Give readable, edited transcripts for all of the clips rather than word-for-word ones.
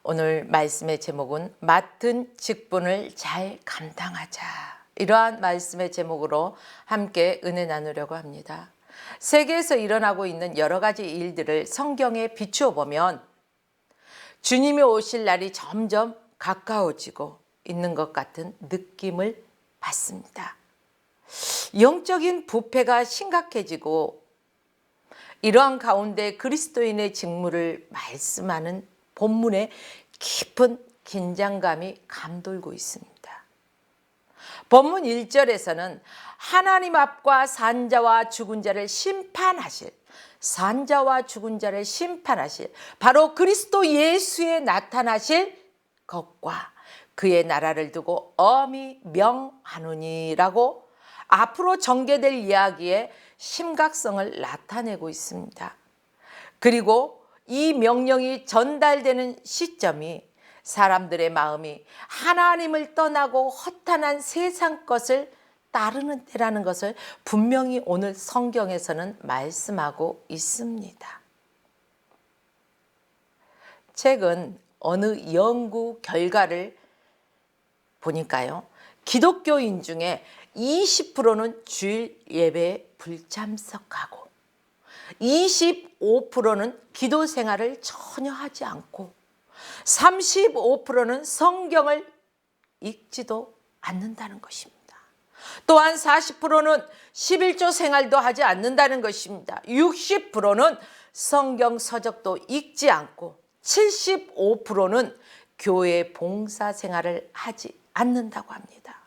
오늘 말씀의 제목은 맡은 직분을 잘 감당하자. 이러한 말씀의 제목으로 함께 은혜 나누려고 합니다. 세계에서 일어나고 있는 여러 가지 일들을 성경에 비추어 보면 주님이 오실 날이 점점 가까워지고 있는 것 같은 느낌을 받습니다. 영적인 부패가 심각해지고 이러한 가운데 그리스도인의 직무를 말씀하는 본문에 깊은 긴장감이 감돌고 있습니다. 본문 1절에서는 하나님 앞과 산자와 죽은 자를 심판하실, 산자와 죽은 자를 심판하실 바로 그리스도 예수에 나타나실 것과 그의 나라를 두고 엄히 명하노니라고 앞으로 전개될 이야기의 심각성을 나타내고 있습니다. 그리고 이 명령이 전달되는 시점이 사람들의 마음이 하나님을 떠나고 허탄한 세상 것을 따르는 때라는 것을 분명히 오늘 성경에서는 말씀하고 있습니다. 최근 어느 연구 결과를 보니까요, 기독교인 중에 20%는 주일 예배에 불참석하고 25%는 기도 생활을 전혀 하지 않고 35%는 성경을 읽지도 않는다는 것입니다. 또한 40%는 11조 생활도 하지 않는다는 것입니다. 60%는 성경 서적도 읽지 않고 75%는 교회 봉사 생활을 하지 않는다고 합니다.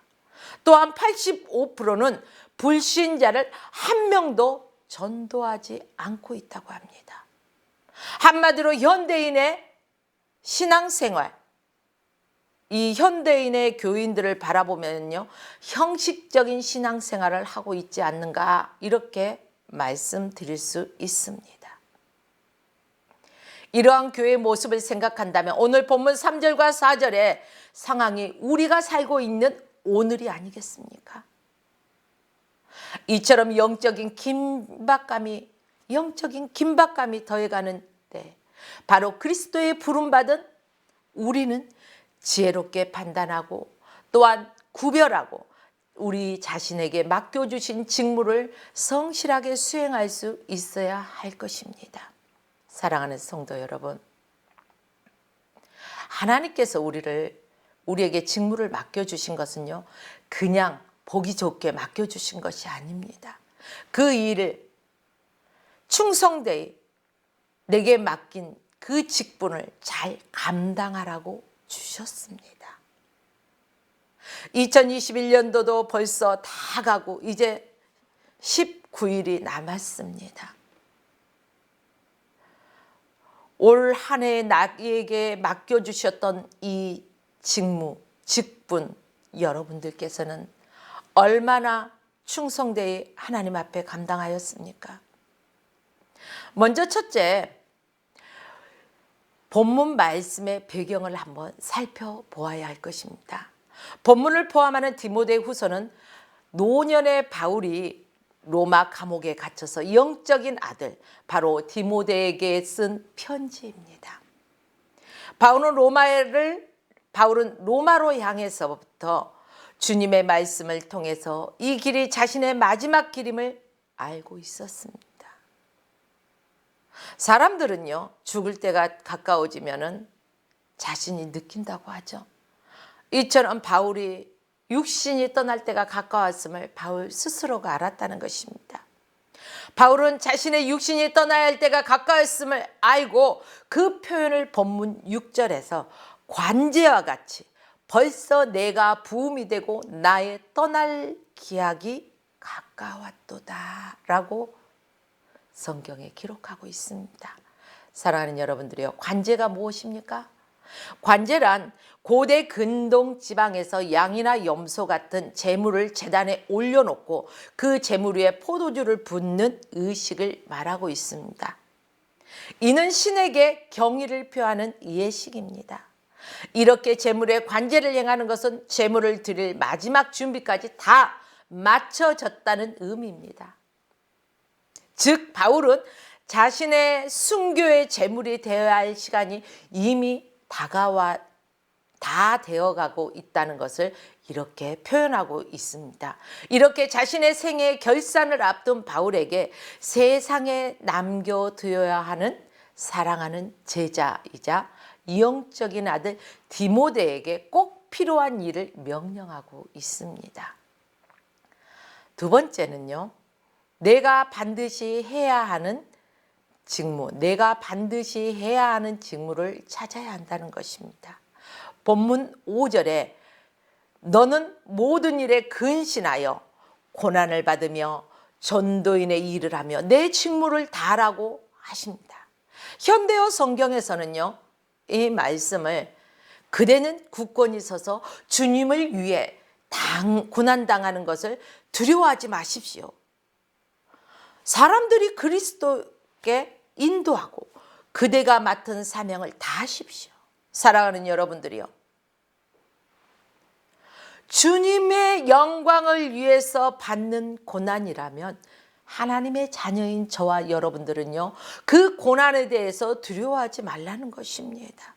또한 85%는 불신자를 한 명도 전도하지 않고 있다고 합니다. 한마디로 현대인의 신앙생활, 이 현대인의 교인들을 바라보면요, 형식적인 신앙생활을 하고 있지 않는가 이렇게 말씀드릴 수 있습니다. 이러한 교회의 모습을 생각한다면 오늘 본문 3절과 4절의 상황이 우리가 살고 있는 오늘이 아니겠습니까? 이처럼 영적인 긴박감이 더해가는 때 바로 그리스도의 부름받은 우리는 지혜롭게 판단하고 또한 구별하고 우리 자신에게 맡겨주신 직무를 성실하게 수행할 수 있어야 할 것입니다. 사랑하는 성도 여러분, 하나님께서 우리에게 직무를 맡겨주신 것은요, 그냥 보기 좋게 맡겨주신 것이 아닙니다. 그 일을 충성되이 내게 맡긴 그 직분을 잘 감당하라고 주셨습니다. 2021년도도 벌써 다 가고 이제 19일이 남았습니다. 올 한 해 나에게 맡겨주셨던 이 직분 여러분들께서는 얼마나 충성되이 하나님 앞에 감당하였습니까? 먼저 첫째, 본문 말씀의 배경을 한번 살펴보아야 할 것입니다. 본문을 포함하는 디모데후서는 노년의 바울이 로마 감옥에 갇혀서 영적인 아들 바로 디모데에게 쓴 편지입니다. 바울은 로마로 향해서부터 주님의 말씀을 통해서 이 길이 자신의 마지막 길임을 알고 있었습니다. 사람들은요, 죽을 때가 가까워지면은 자신이 느낀다고 하죠. 이처럼 바울이 육신이 떠날 때가 가까웠음을 바울 스스로가 알았다는 것입니다. 바울은 자신의 육신이 떠나야 할 때가 가까웠음을 알고 그 표현을 본문 6절에서 관제와 같이 벌써 내가 부음이 되고 나의 떠날 기약이 가까웠도다 라고 성경에 기록하고 있습니다. 사랑하는 여러분들이요, 관제가 무엇입니까? 관제란 고대 근동 지방에서 양이나 염소 같은 제물을 제단에 올려놓고 그 제물 위에 포도주를 붓는 의식을 말하고 있습니다. 이는 신에게 경의를 표하는 예식입니다. 이렇게 제물에 관제를 행하는 것은 제물을 드릴 마지막 준비까지 다 마쳐졌다는 의미입니다. 즉 바울은 자신의 순교의 제물이 되어야 할 시간이 이미 다 되어가고 있다는 것을 이렇게 표현하고 있습니다. 이렇게 자신의 생애 결산을 앞둔 바울에게 세상에 남겨두어야 하는 사랑하는 제자이자 영적인 아들 디모데에게 꼭 필요한 일을 명령하고 있습니다. 두 번째는요, 내가 반드시 해야 하는 직무를 찾아야 한다는 것입니다. 본문 5절에 너는 모든 일에 근신하여 고난을 받으며 전도인의 일을 하며 내 직무를 다하라고 하십니다. 현대어 성경에서는요, 이 말씀을 그대는 굳건히 서서 주님을 위해 고난당하는 것을 두려워하지 마십시오. 사람들이 그리스도께 인도하고 그대가 맡은 사명을 다하십시오. 사랑하는 여러분들이요, 주님의 영광을 위해서 받는 고난이라면 하나님의 자녀인 저와 여러분들은요, 그 고난에 대해서 두려워하지 말라는 것입니다.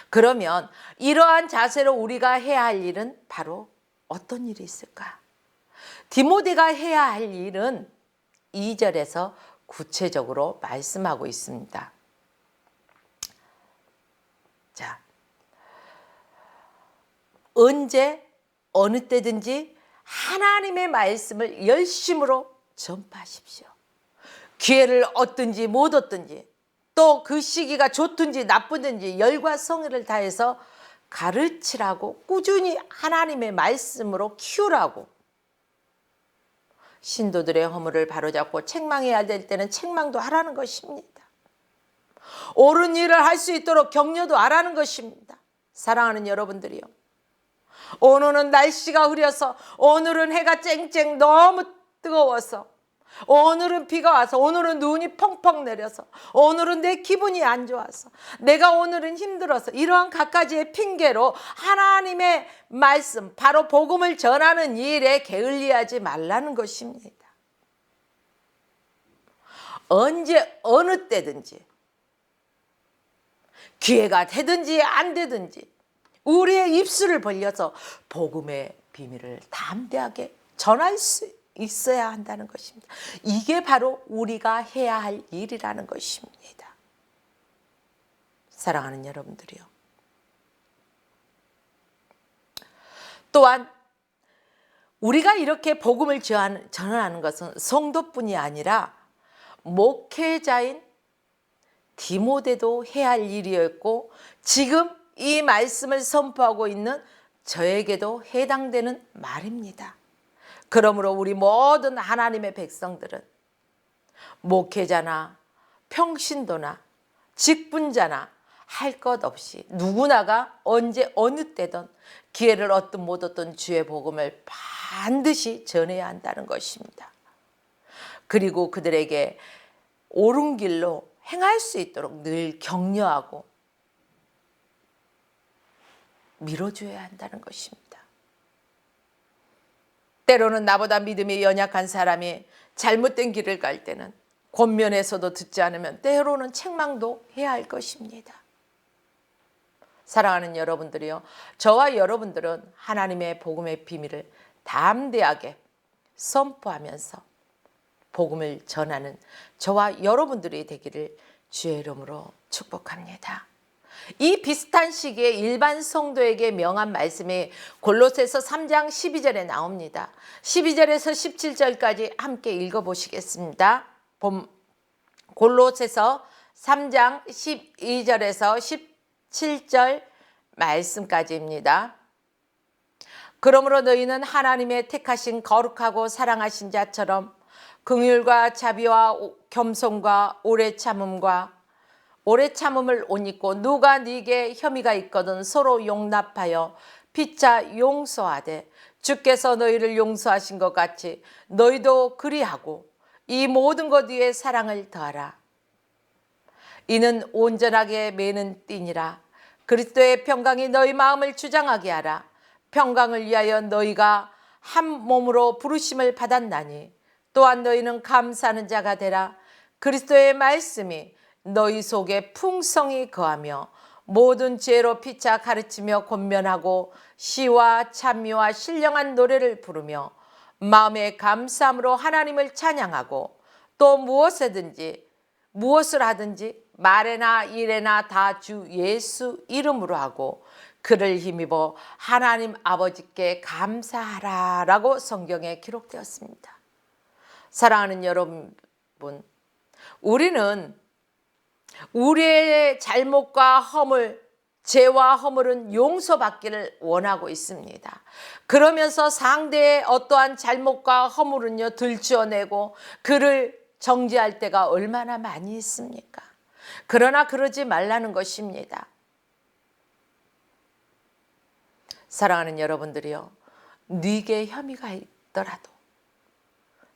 그러면 이러한 자세로 우리가 해야 할 일은 바로 어떤 일이 있을까? 디모데가 해야 할 일은 2절에서 구체적으로 말씀하고 있습니다. 자, 언제 어느 때든지 하나님의 말씀을 열심으로 전파하십시오. 기회를 얻든지 못 얻든지, 또 그 시기가 좋든지 나쁘든지 열과 성의를 다해서 가르치라고, 꾸준히 하나님의 말씀으로 키우라고, 신도들의 허물을 바로잡고 책망해야 될 때는 책망도 하라는 것입니다. 옳은 일을 할 수 있도록 격려도 하라는 것입니다. 사랑하는 여러분들이요, 오늘은 날씨가 흐려서, 오늘은 해가 쨍쨍 너무 뜨거워서, 오늘은 비가 와서, 오늘은 눈이 펑펑 내려서, 오늘은 내 기분이 안 좋아서, 내가 오늘은 힘들어서, 이러한 갖가지의 핑계로 하나님의 말씀, 바로 복음을 전하는 일에 게을리하지 말라는 것입니다. 언제 어느 때든지, 기회가 되든지 안 되든지 우리의 입술을 벌려서 복음의 비밀을 담대하게 전할 수 있어야 한다는 것입니다. 이게 바로 우리가 해야 할 일이라는 것입니다. 사랑하는 여러분들이요, 또한 우리가 이렇게 복음을 전하는 것은 성도뿐이 아니라 목회자인 디모데도 해야 할 일이었고, 지금 이 말씀을 선포하고 있는 저에게도 해당되는 말입니다. 그러므로 우리 모든 하나님의 백성들은 목회자나 평신도나 직분자나 할 것 없이 누구나가 언제 어느 때든 기회를 얻든 못 얻든 주의 복음을 반드시 전해야 한다는 것입니다. 그리고 그들에게 옳은 길로 행할 수 있도록 늘 격려하고 밀어줘야 한다는 것입니다. 때로는 나보다 믿음이 연약한 사람이 잘못된 길을 갈 때는 권면에서도 듣지 않으면 때로는 책망도 해야 할 것입니다. 사랑하는 여러분들이요, 저와 여러분들은 하나님의 복음의 비밀을 담대하게 선포하면서 복음을 전하는 저와 여러분들이 되기를 주의 이름으로 축복합니다. 이 비슷한 시기에 일반 성도에게 명한 말씀이 골로새서 3장 12절에 나옵니다. 12절에서 17절까지 함께 읽어보시겠습니다. 골로새서 3장 12절에서 17절 말씀까지입니다. 그러므로 너희는 하나님의 택하신 거룩하고 사랑하신 자처럼 긍휼과 자비와 겸손과 오래 참음을 옷 입고, 누가 네게 혐의가 있거든 서로 용납하여 피차 용서하되 주께서 너희를 용서하신 것 같이 너희도 그리하고 이 모든 것 위에 사랑을 더하라. 이는 온전하게 매는 띠니라. 그리스도의 평강이 너희 마음을 주장하게 하라. 평강을 위하여 너희가 한 몸으로 부르심을 받았나니 또한 너희는 감사하는 자가 되라. 그리스도의 말씀이 너희 속에 풍성히 거하며 모든 지혜로 피차 가르치며 권면하고 시와 찬미와 신령한 노래를 부르며 마음의 감사함으로 하나님을 찬양하고 또 무엇을 하든지 말에나 일에나 다 주 예수 이름으로 하고 그를 힘입어 하나님 아버지께 감사하라 라고 성경에 기록되었습니다. 사랑하는 여러분, 우리는 우리의 잘못과 허물, 죄와 허물은 용서받기를 원하고 있습니다. 그러면서 상대의 어떠한 잘못과 허물은요 들추어내고 그를 정죄할 때가 얼마나 많이 있습니까? 그러나 그러지 말라는 것입니다. 사랑하는 여러분들이요, 네게 혐의가 있더라도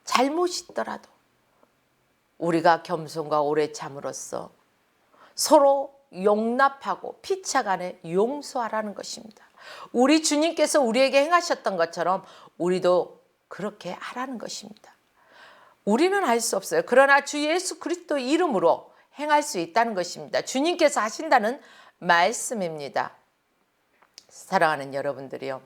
잘못이 있더라도 우리가 겸손과 오래 참으로써 서로 용납하고 피차간에 용서하라는 것입니다. 우리 주님께서 우리에게 행하셨던 것처럼 우리도 그렇게 하라는 것입니다. 우리는 할 수 없어요. 그러나 주 예수 그리스도 이름으로 행할 수 있다는 것입니다. 주님께서 하신다는 말씀입니다. 사랑하는 여러분들이요,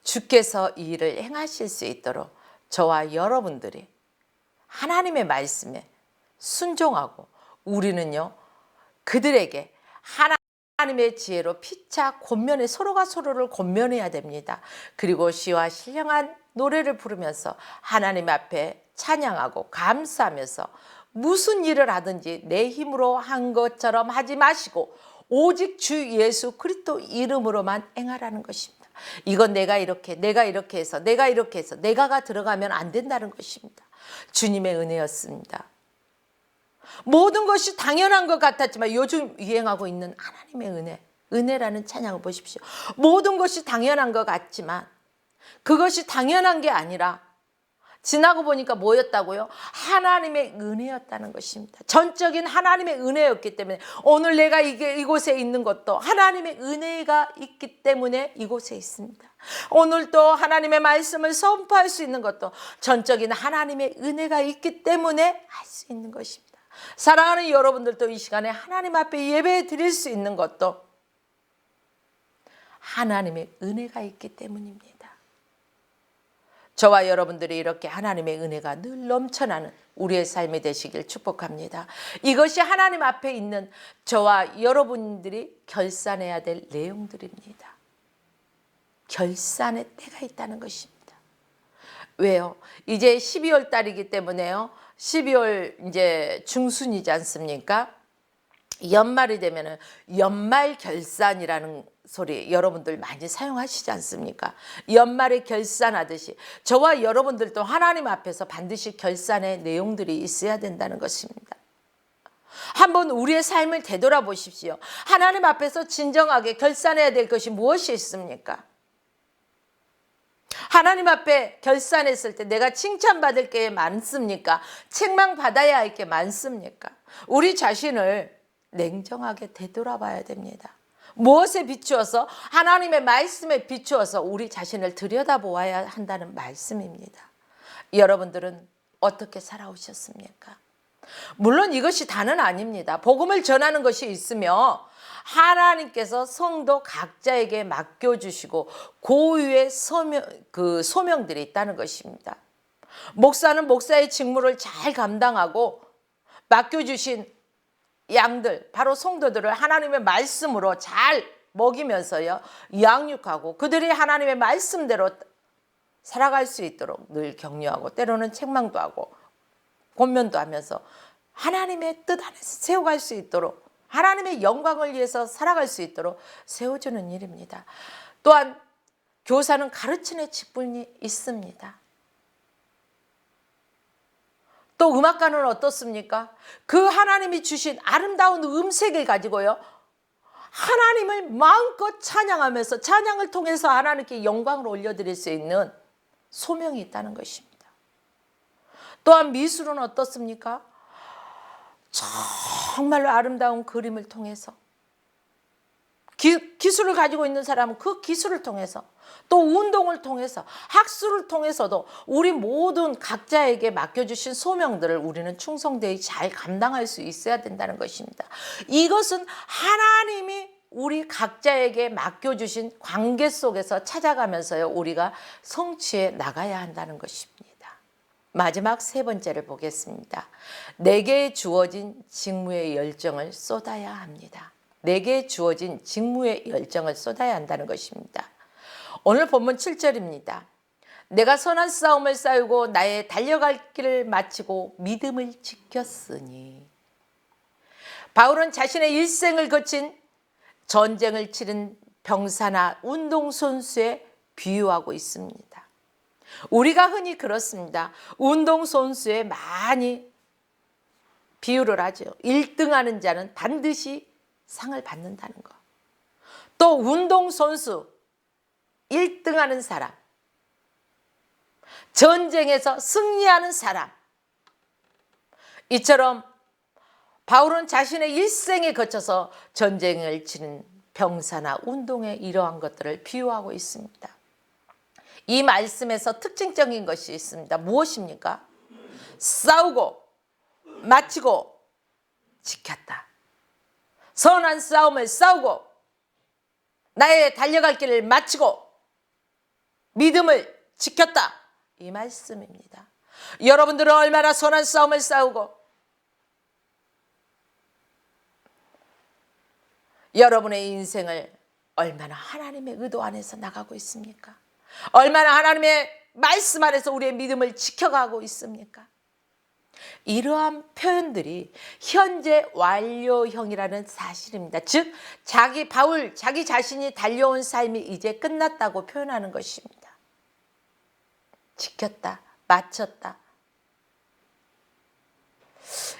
주께서 이 일을 행하실 수 있도록 저와 여러분들이 하나님의 말씀에 순종하고 우리는요 그들에게 하나님의 지혜로 피차 권면해 서로가 서로를 권면해야 됩니다. 그리고 시와 신령한 노래를 부르면서 하나님 앞에 찬양하고 감사하면서 무슨 일을 하든지 내 힘으로 한 것처럼 하지 마시고 오직 주 예수 그리스도 이름으로만 행하라는 것입니다. 이건 내가 이렇게 해서 내가가 들어가면 안 된다는 것입니다. 주님의 은혜였습니다. 모든 것이 당연한 것 같았지만 요즘 유행하고 있는 하나님의 은혜라는 찬양을 보십시오. 모든 것이 당연한 것 같지만 그것이 당연한 게 아니라 지나고 보니까 뭐였다고요? 하나님의 은혜였다는 것입니다. 전적인 하나님의 은혜였기 때문에 오늘 내가 이곳에 있는 것도 하나님의 은혜가 있기 때문에 이곳에 있습니다. 오늘 또 하나님의 말씀을 선포할 수 있는 것도 전적인 하나님의 은혜가 있기 때문에 할 수 있는 것입니다. 사랑하는 여러분들도 이 시간에 하나님 앞에 예배 드릴 수 있는 것도 하나님의 은혜가 있기 때문입니다. 저와 여러분들이 이렇게 하나님의 은혜가 늘 넘쳐나는 우리의 삶이 되시길 축복합니다. 이것이 하나님 앞에 있는 저와 여러분들이 결산해야 될 내용들입니다. 결산의 때가 있다는 것입니다. 왜요? 이제 12월 달이기 때문에요. 12월 이제 중순이지 않습니까? 연말이 되면은 연말 결산이라는 소리 여러분들 많이 사용하시지 않습니까? 연말에 결산하듯이 저와 여러분들도 하나님 앞에서 반드시 결산의 내용들이 있어야 된다는 것입니다. 한번 우리의 삶을 되돌아보십시오. 하나님 앞에서 진정하게 결산해야 될 것이 무엇이 있습니까? 하나님 앞에 결산했을 때 내가 칭찬받을 게 많습니까? 책망받아야 할 게 많습니까? 우리 자신을 냉정하게 되돌아봐야 됩니다. 무엇에 비추어서? 하나님의 말씀에 비추어서 우리 자신을 들여다보아야 한다는 말씀입니다. 여러분들은 어떻게 살아오셨습니까? 물론 이것이 다는 아닙니다. 복음을 전하는 것이 있으며 하나님께서 성도 각자에게 맡겨주시고 고유의 소명들이 있다는 것입니다. 목사는 목사의 직무를 잘 감당하고 맡겨주신 양들, 바로 성도들을 하나님의 말씀으로 잘 먹이면서요 양육하고 그들이 하나님의 말씀대로 살아갈 수 있도록 늘 격려하고 때로는 책망도 하고 권면도 하면서 하나님의 뜻 안에서 세워갈 수 있도록 하나님의 영광을 위해서 살아갈 수 있도록 세워주는 일입니다. 또한 교사는 가르치는 직분이 있습니다. 또 음악가는 어떻습니까? 그 하나님이 주신 아름다운 음색을 가지고요 하나님을 마음껏 찬양하면서 찬양을 통해서 하나님께 영광을 올려드릴 수 있는 소명이 있다는 것입니다. 또한 미술은 어떻습니까? 정말로 아름다운 그림을 통해서 기술을 가지고 있는 사람은 그 기술을 통해서, 또 운동을 통해서, 학술을 통해서도 우리 모든 각자에게 맡겨주신 소명들을 우리는 충성되이 잘 감당할 수 있어야 된다는 것입니다. 이것은 하나님이 우리 각자에게 맡겨주신 관계 속에서 찾아가면서요, 우리가 성취해 나가야 한다는 것입니다. 마지막 세 번째를 보겠습니다. 내게 주어진 직무의 열정을 쏟아야 합니다. 내게 주어진 직무의 열정을 쏟아야 한다는 것입니다. 오늘 본문 7절입니다. 내가 선한 싸움을 싸우고 나의 달려갈 길을 마치고 믿음을 지켰으니. 바울은 자신의 일생을 거친 전쟁을 치른 병사나 운동선수에 비유하고 있습니다. 우리가 흔히 그렇습니다. 운동선수에 많이 비유를 하죠. 1등하는 자는 반드시 상을 받는다는 거. 또 운동선수 1등하는 사람, 전쟁에서 승리하는 사람, 이처럼 바울은 자신의 일생에 거쳐서 전쟁을 치른 병사나 운동에 이러한 것들을 비유하고 있습니다. 이 말씀에서 특징적인 것이 있습니다. 무엇입니까? 싸우고 마치고 지켰다. 선한 싸움을 싸우고 나의 달려갈 길을 마치고 믿음을 지켰다. 이 말씀입니다. 여러분들은 얼마나 선한 싸움을 싸우고 여러분의 인생을 얼마나 하나님의 의도 안에서 나가고 있습니까? 얼마나 하나님의 말씀 안에서 우리의 믿음을 지켜가고 있습니까? 이러한 표현들이 현재 완료형이라는 사실입니다. 즉 바울 자기 자신이 달려온 삶이 이제 끝났다고 표현하는 것입니다. 지켰다, 마쳤다.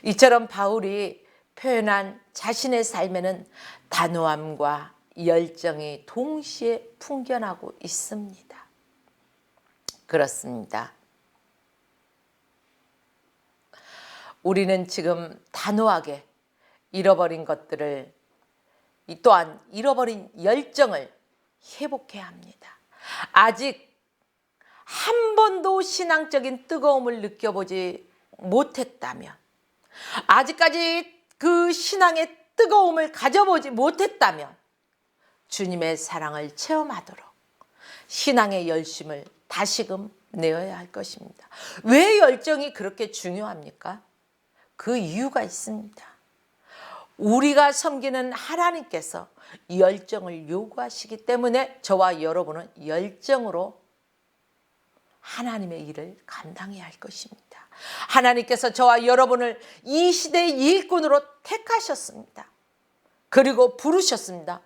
이처럼 바울이 표현한 자신의 삶에는 단호함과 열정이 동시에 풍겨나고 있습니다. 그렇습니다. 우리는 지금 단호하게 잃어버린 것들을, 또한 잃어버린 열정을 회복해야 합니다. 아직 한 번도 신앙적인 뜨거움을 느껴보지 못했다면, 아직까지 그 신앙의 뜨거움을 가져보지 못했다면 주님의 사랑을 체험하도록 신앙의 열심을 다시금 내어야 할 것입니다. 왜 열정이 그렇게 중요합니까? 그 이유가 있습니다. 우리가 섬기는 하나님께서 열정을 요구하시기 때문에 저와 여러분은 열정으로 하나님의 일을 감당해야 할 것입니다. 하나님께서 저와 여러분을 이 시대의 일꾼으로 택하셨습니다. 그리고 부르셨습니다.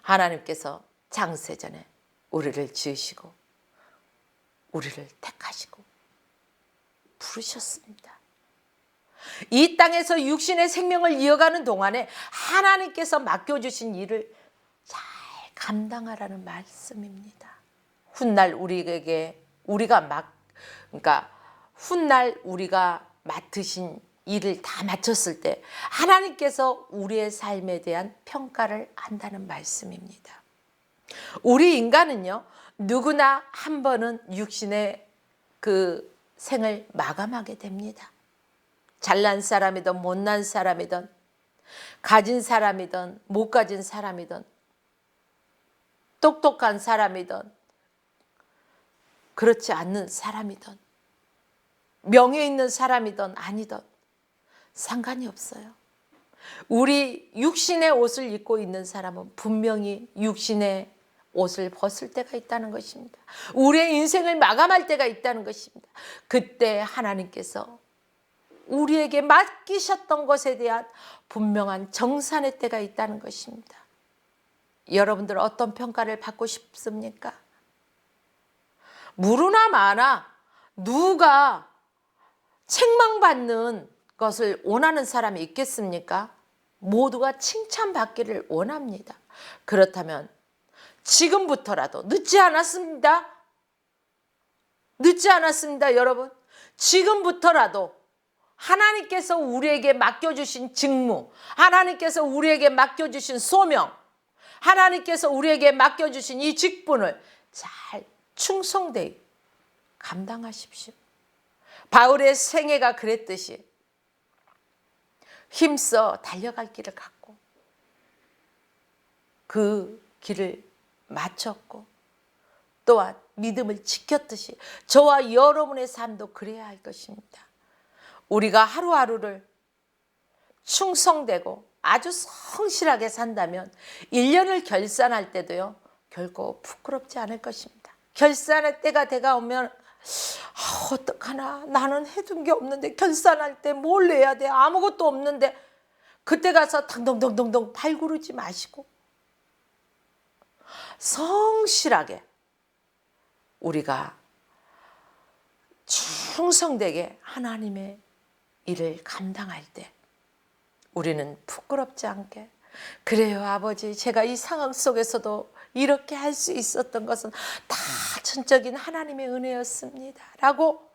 하나님께서 창세전에 우리를 지으시고 우리를 택하시고 부르셨습니다. 이 땅에서 육신의 생명을 이어가는 동안에 하나님께서 맡겨주신 일을 잘 감당하라는 말씀입니다. 훗날 우리가 맡으신 일을 다 마쳤을 때 하나님께서 우리의 삶에 대한 평가를 한다는 말씀입니다. 우리 인간은요, 누구나 한 번은 육신의 그 생을 마감하게 됩니다. 잘난 사람이든 못난 사람이든 가진 사람이든 못 가진 사람이든 똑똑한 사람이든 그렇지 않는 사람이든 명예 있는 사람이든 아니든 상관이 없어요. 우리 육신의 옷을 입고 있는 사람은 분명히 육신의 옷을 벗을 때가 있다는 것입니다. 우리의 인생을 마감할 때가 있다는 것입니다. 그때 하나님께서 우리에게 맡기셨던 것에 대한 분명한 정산의 때가 있다는 것입니다. 여러분들 어떤 평가를 받고 싶습니까? 무르나 마나 누가 책망받는 것을 원하는 사람이 있겠습니까? 모두가 칭찬받기를 원합니다. 그렇다면 지금부터라도 늦지 않았습니다. 늦지 않았습니다, 여러분. 지금부터라도 하나님께서 우리에게 맡겨주신 직무, 하나님께서 우리에게 맡겨주신 소명, 하나님께서 우리에게 맡겨주신 이 직분을 잘 충성되이 감당하십시오. 바울의 생애가 그랬듯이 힘써 달려갈 길을 갖고 그 길을 마쳤고 또한 믿음을 지켰듯이 저와 여러분의 삶도 그래야 할 것입니다. 우리가 하루하루를 충성되고 아주 성실하게 산다면 1년을 결산할 때도요 결코 부끄럽지 않을 것입니다. 결산할 때가 돼가오면 어떡하나, 나는 해둔 게 없는데 결산할 때 뭘 내야 돼, 아무것도 없는데, 그때 가서 덩덩덩덩덩 발구르지 마시고 성실하게 우리가 충성되게 하나님의 일을 감당할 때 우리는 부끄럽지 않게, 그래요 아버지, 제가 이 상황 속에서도 이렇게 할 수 있었던 것은 다 전적인 하나님의 은혜였습니다 라고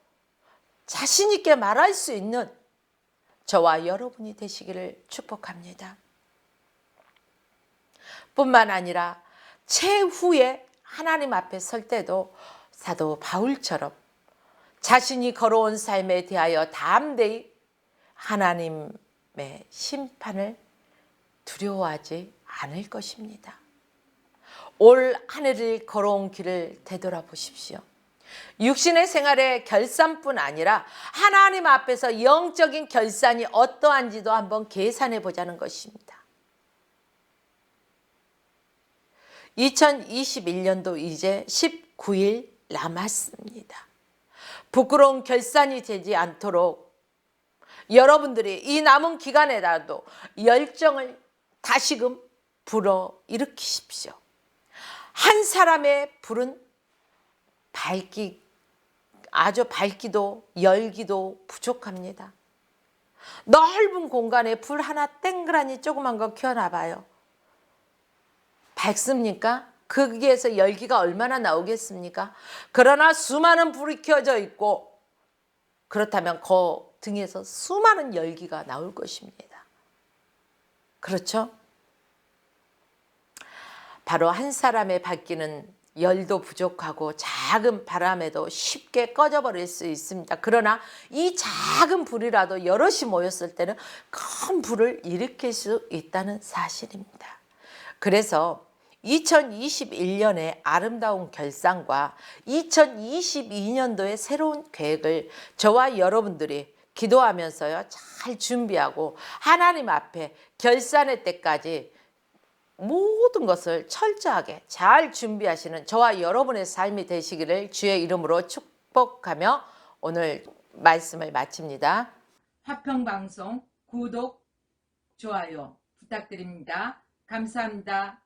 자신 있게 말할 수 있는 저와 여러분이 되시기를 축복합니다. 뿐만 아니라 최후에 하나님 앞에 설 때도 사도 바울처럼 자신이 걸어온 삶에 대하여 담대히 하나님의 심판을 두려워하지 않을 것입니다. 올 한 해를 걸어온 길을 되돌아보십시오. 육신의 생활의 결산뿐 아니라 하나님 앞에서 영적인 결산이 어떠한지도 한번 계산해 보자는 것입니다. 2021년도 이제 19일 남았습니다. 부끄러운 결산이 되지 않도록 여러분들이 이 남은 기간에라도 열정을 다시금 불어일으키십시오. 한 사람의 불은 아주 밝기도 열기도 부족합니다. 넓은 공간에 불 하나 땡그라니 조그만 거 켜놔봐요. 밝습니까? 거기에서 열기가 얼마나 나오겠습니까? 그러나 수많은 불이 켜져 있고 그렇다면 그 등에서 수많은 열기가 나올 것입니다. 그렇죠? 바로 한 사람의 밝기는 열도 부족하고 작은 바람에도 쉽게 꺼져버릴 수 있습니다. 그러나 이 작은 불이라도 여럿이 모였을 때는 큰 불을 일으킬 수 있다는 사실입니다. 그래서 2021년의 아름다운 결산과 2022년도의 새로운 계획을 저와 여러분들이 기도하면서요 잘 준비하고 하나님 앞에 결산의 때까지 모든 것을 철저하게 잘 준비하시는 저와 여러분의 삶이 되시기를 주의 이름으로 축복하며 오늘 말씀을 마칩니다. 화평방송 구독, 좋아요 부탁드립니다. 감사합니다.